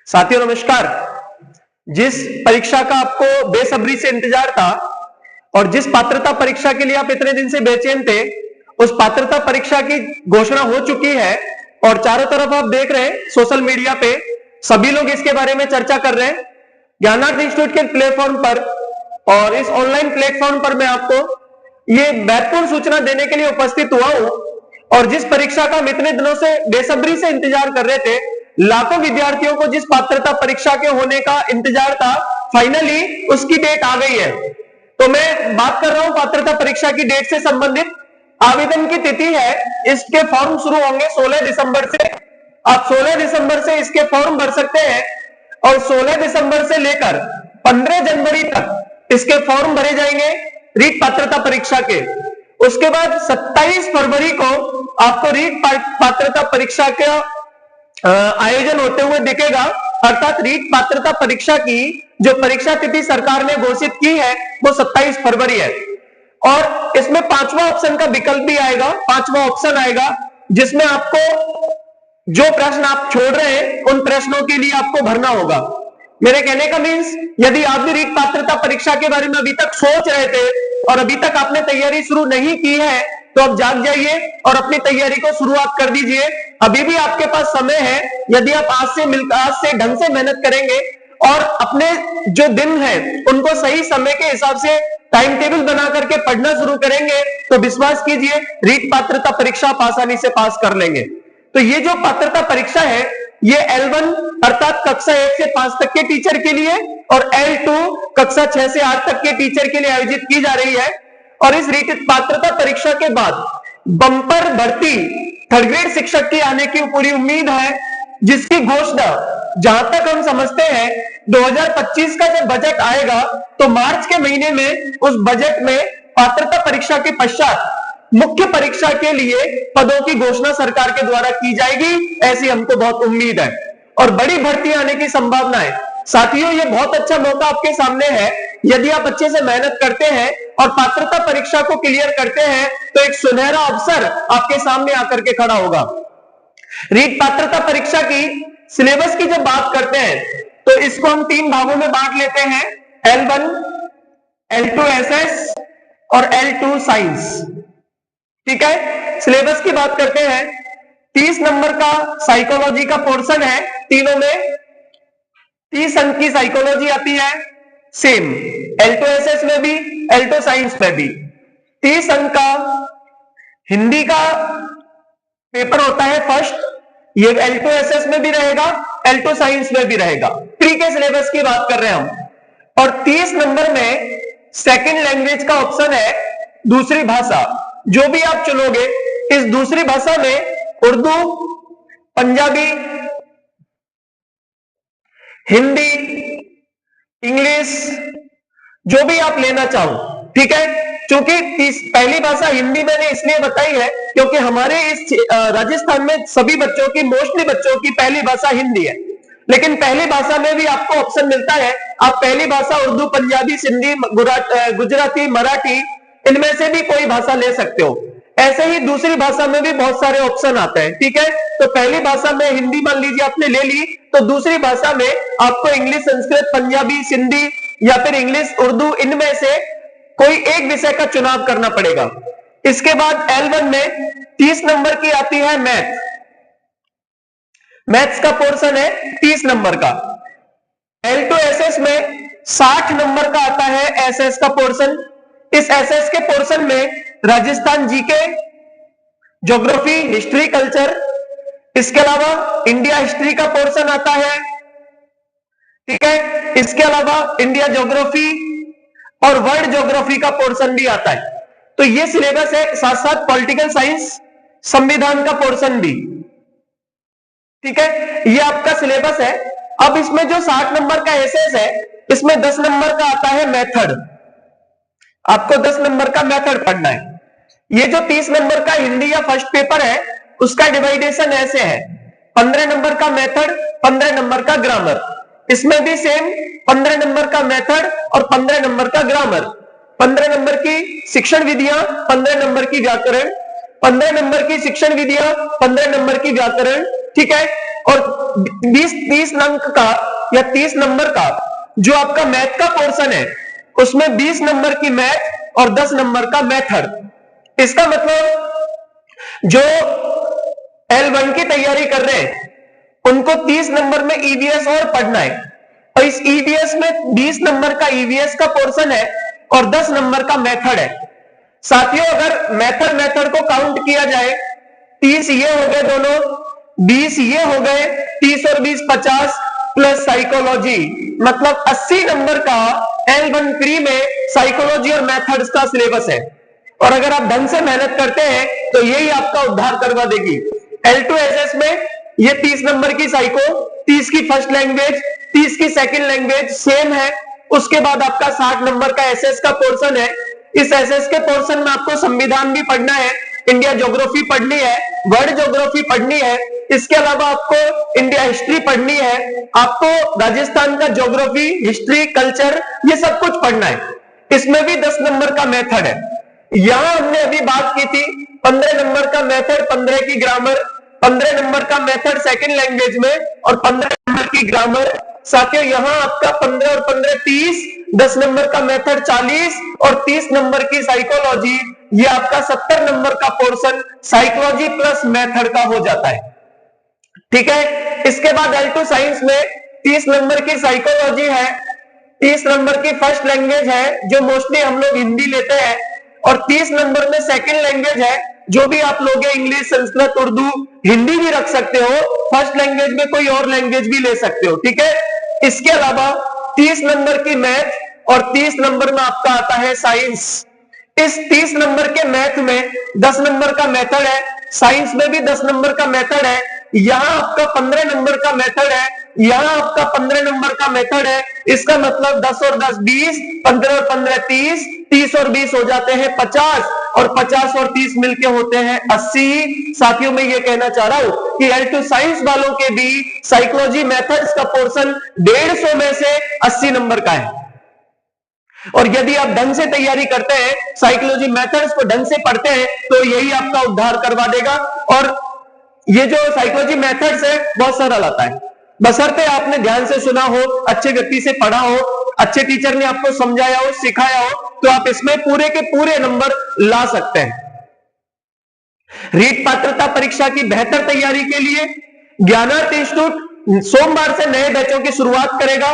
साथियों नमस्कार। जिस परीक्षा का आपको बेसब्री से इंतजार था और जिस पात्रता परीक्षा के लिए आप इतने दिन से बेचैन थे, उस पात्रता परीक्षा की घोषणा हो चुकी है और चारों तरफ आप देख रहे हैं सोशल मीडिया पे सभी लोग इसके बारे में चर्चा कर रहे हैं। ज्ञानार्थ इंस्टीट्यूट के प्लेटफॉर्म पर और इस ऑनलाइन प्लेटफॉर्म पर मैं आपको ये महत्वपूर्ण सूचना देने के लिए उपस्थित हुआ हूं। और जिस परीक्षा का हम इतने दिनों से बेसब्री से इंतजार कर रहे थे, लाखों विद्यार्थियों को जिस पात्रता परीक्षा के होने का इंतजार था, फाइनली उसकी डेट आ गई है। तो मैं बात कर रहा हूं पात्रता परीक्षा की डेट से संबंधित। आवेदन की तिथि है, इसके फॉर्म शुरू होंगे 16 दिसंबर से। आप 16 दिसंबर से इसके फॉर्म भर सकते हैं और 16 दिसंबर से लेकर 15 जनवरी तक इसके फॉर्म भरे जाएंगे रीट पात्रता परीक्षा के। उसके बाद 27 फरवरी को आपको रीट पात्रता परीक्षा का आयोजन होते हुए दिखेगा। अर्थात रीट पात्रता परीक्षा की जो परीक्षा तिथि सरकार ने घोषित की है वो 27 फरवरी है। और इसमें पांचवा ऑप्शन का विकल्प भी आएगा, पांचवा ऑप्शन आएगा जिसमें आपको जो प्रश्न आप छोड़ रहे हैं उन प्रश्नों के लिए आपको भरना होगा। मेरे कहने का मीन्स, यदि आप भी रीट पात्रता परीक्षा के बारे में अभी तक सोच रहे थे और अभी तक आपने तैयारी शुरू नहीं की है, तो अब जाग जाइए और अपनी तैयारी को शुरुआत कर दीजिए। अभी भी आपके पास समय है। यदि आप आज से ढंग से मेहनत करेंगे और अपने जो दिन है उनको सही समय के हिसाब से टाइम टेबल बना करके पढ़ना शुरू करेंगे, तो विश्वास कीजिए रीट पात्रता परीक्षा आप आसानी से पास कर लेंगे। तो ये जो पात्रता परीक्षा है ये L1 अर्थात कक्षा 1 से 5 तक के टीचर के लिए और L2 कक्षा 6 से 8 तक के टीचर के लिए आयोजित की जा रही है। और इस रीट पात्रता परीक्षा के बाद बंपर भर्ती थर्ड ग्रेड शिक्षक की आने की पूरी उम्मीद है, जिसकी घोषणा जहां तक हम समझते हैं 2025 का जब बजट आएगा तो मार्च के महीने में उस बजट में पात्रता परीक्षा के पश्चात मुख्य परीक्षा के लिए पदों की घोषणा सरकार के द्वारा की जाएगी, ऐसी हमको बहुत उम्मीद है और बड़ी भर्ती आने की संभावना है। साथियों, ये बहुत अच्छा मौका आपके सामने है। यदि आप अच्छे से मेहनत करते हैं और पात्रता परीक्षा को क्लियर करते हैं तो एक सुनहरा अवसर आपके सामने आकर के खड़ा होगा। रीट पात्रता परीक्षा की सिलेबस की जब बात करते हैं तो इसको हम 3 भागों में बांट लेते हैं, L1, L2 SS और L2 साइंस। ठीक है, सिलेबस की बात करते हैं। 30 नंबर का साइकोलॉजी का पोर्शन है, तीनों में 30 अंक की साइकोलॉजी आती है, सेम L2 SS में भी L2 साइंस में भी। 30 अंक का हिंदी का पेपर होता है फर्स्ट, ये L2 SS में भी रहेगा, L2 साइंस में भी रहेगा। प्री के सिलेबस की बात कर रहे हैं हम। और 30 नंबर में सेकंड लैंग्वेज का ऑप्शन है, दूसरी भाषा। जो भी आप चुनोगे इस दूसरी भाषा में उर्दू, पंजाबी, हिंदी, इंग्लिश, जो भी आप लेना चाहो। ठीक है, क्योंकि पहली भाषा हिंदी मैंने इसलिए बताई है क्योंकि हमारे इस राजस्थान में सभी बच्चों की, मोस्टली बच्चों की पहली भाषा हिंदी है। लेकिन पहली भाषा में भी आपको ऑप्शन मिलता है, आप पहली भाषा उर्दू, पंजाबी, सिंधी, गुजराती, मराठी, इनमें से भी कोई भाषा ले सकते हो। ऐसे ही दूसरी भाषा में भी बहुत सारे ऑप्शन आते हैं। ठीक है, तो पहली भाषा में हिंदी मान लीजिए आपने ले ली, तो दूसरी भाषा में आपको इंग्लिश, संस्कृत, पंजाबी, सिंधी या फिर इंग्लिश, उर्दू, इनमें से कोई एक विषय का चुनाव करना पड़ेगा। इसके बाद L1 में 30 नंबर की आती है मैथ। मैथ्स का पोर्शन है 30 नंबर का। L2 SS में 60 नंबर का आता है SS का पोर्शन। इस SS के पोर्शन में Rajasthan GK, geography, history, culture, इसके अलावा इंडिया हिस्ट्री का पोर्शन आता है। ठीक है, इसके अलावा इंडिया ज्योग्राफी और वर्ल्ड ज्योग्राफी का पोर्शन भी आता है। तो ये सिलेबस है, साथ साथ पॉलिटिकल साइंस, संविधान का पोर्शन भी। ठीक है, ये आपका सिलेबस है। अब इसमें जो 60 नंबर का SS है, इसमें 10 नंबर का आता है मेथड। आपको 10 नंबर का मेथड पढ़ना है। ये जो 30 नंबर का हिंदी या फर्स्ट पेपर है उसका डिवाइडेशन ऐसे है, 15 नंबर का मेथड, 15 नंबर का ग्रामर। इसमें भी सेम 15 नंबर का मेथड और 15 नंबर का ग्रामर। 15 नंबर की शिक्षण विधियां, 15 नंबर की व्याकरण, 15 नंबर की शिक्षण विधियां, 15 नंबर की व्याकरण। ठीक है, और 20-30 अंक का या 30 नंबर का जो आपका मैथ का पोर्शन है, उसमें 20 नंबर की मैथ और 10 नंबर का मेथड। इसका मतलब जो L1 की तैयारी कर रहे हैं उनको 30 नंबर में ईवीएस और पढ़ना है, और इस ईवीएस में 20 नंबर का ईवीएस का पोर्शन है और 10 नंबर का मेथड है। साथियों, अगर मेथड को काउंट किया जाए, 30 ये हो गए दोनों, 20 ये हो गए, 30 और 20 50 प्लस साइकोलॉजी, मतलब 80 नंबर का L1 प्री में साइकोलॉजी और मेथड्स का सिलेबस है। और अगर आप ढंग से मेहनत करते हैं तो यही आपका उद्धार करवा देगी। L2 एसएस में ये 30 नंबर की साइको, 30 की फर्स्ट लैंग्वेज, 30 की सेकंड लैंग्वेज सेम है। उसके बाद आपका 60 नंबर का एसएस का पोर्शन है। इस एसएस के पोर्शन में आपको संविधान भी पढ़ना है, इंडिया ज्योग्राफी पढ़नी है, वर्ल्ड ज्योग्राफी पढ़नी है, इसके अलावा आपको इंडिया हिस्ट्री पढ़नी है, आपको राजस्थान का ज्योग्राफी, हिस्ट्री, कल्चर, ये सब कुछ पढ़ना है। इसमें भी 10 नंबर का मेथड है। यहां हमने अभी बात की थी 15 नंबर का मेथड, 15 की ग्रामर, 15 नंबर का मेथड सेकंड लैंग्वेज में और 15 नंबर की ग्रामर। साथियों, यहां आपका 15 और 15 30, 10 नंबर का मेथड 40 और 30 नंबर की साइकोलॉजी, ये आपका 70 नंबर का पोर्शन साइकोलॉजी प्लस मेथड का हो जाता है। ठीक है। इसके बाद L2 साइंस में 30 नंबर की साइकोलॉजी है, 30 नंबर की फर्स्ट लैंग्वेज है जो मोस्टली हम लोग हिंदी लेते हैं, और 30 नंबर में सेकंड लैंग्वेज है जो भी आप लोग इंग्लिश, संस्कृत, उर्दू, हिंदी भी रख सकते हो, फर्स्ट लैंग्वेज में कोई और लैंग्वेज भी ले सकते हो। ठीक है। इसके अलावा 30 नंबर की मैथ और 30 नंबर में आपका आता है साइंस। इस 30 नंबर के मैथ में 10 नंबर का मेथड है, साइंस में भी 10 नंबर का मेथड है, यहां आपका 15 नंबर का मेथड है, यहां आपका 15 नंबर का मेथड है। इसका मतलब 10 और 10 20, 15 और 15 30, 30 और 20 हो जाते हैं 50, और 50 और 30 मिलके होते हैं 80। साथियों, मैं ये कहना चाह रहा हूं कि L2 साइंस वालों के भी साइकोलॉजी मेथड्स का पोर्शन 150 में से 80 नंबर का है। और यदि आप ढंग से तैयारी करते हैं, साइकोलॉजी मेथड्स को ढंग से पढ़ते हैं, तो यही आपका उद्धार करवा देगा। और ये जो साइकोलॉजी मेथड्स है बहुत सरल आता है, बशर्ते आपने ध्यान से सुना हो, अच्छे व्यक्ति से पढ़ा हो, अच्छे टीचर ने आपको समझाया हो, सिखाया हो, तो आप इसमें पूरे के पूरे नंबर ला सकते हैं। रीट पात्रता परीक्षा की बेहतर तैयारी के लिए ज्ञानार्थ इंस्टीट्यूट सोमवार से नए बैचों की शुरुआत करेगा,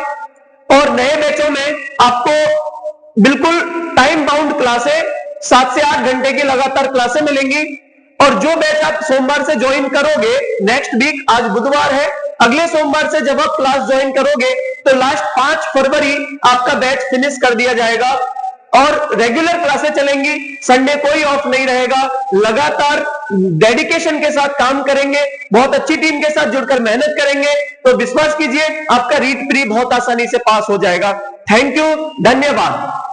और नए बैचों में आपको बिल्कुल टाइम बाउंड क्लासें 7 से 8 घंटे की लगातार क्लासें मिलेंगी। और जो बैच आप सोमवार से ज्वाइन करोगे, नेक्स्ट वीक, आज बुधवार है, अगले सोमवार से जब आप क्लास ज्वाइन करोगे तो लास्ट 5 फरवरी आपका बैच फिनिश कर दिया जाएगा, और रेगुलर क्लासें चलेंगी, संडे कोई ऑफ नहीं रहेगा, लगातार डेडिकेशन के साथ काम करेंगे, बहुत अच्छी टीम के साथ जुड़कर मेहनत करेंगे, तो विश्वास कीजिए आपका रीट प्री बहुत आसानी से पास हो जाएगा। थैंक यू, धन्यवाद।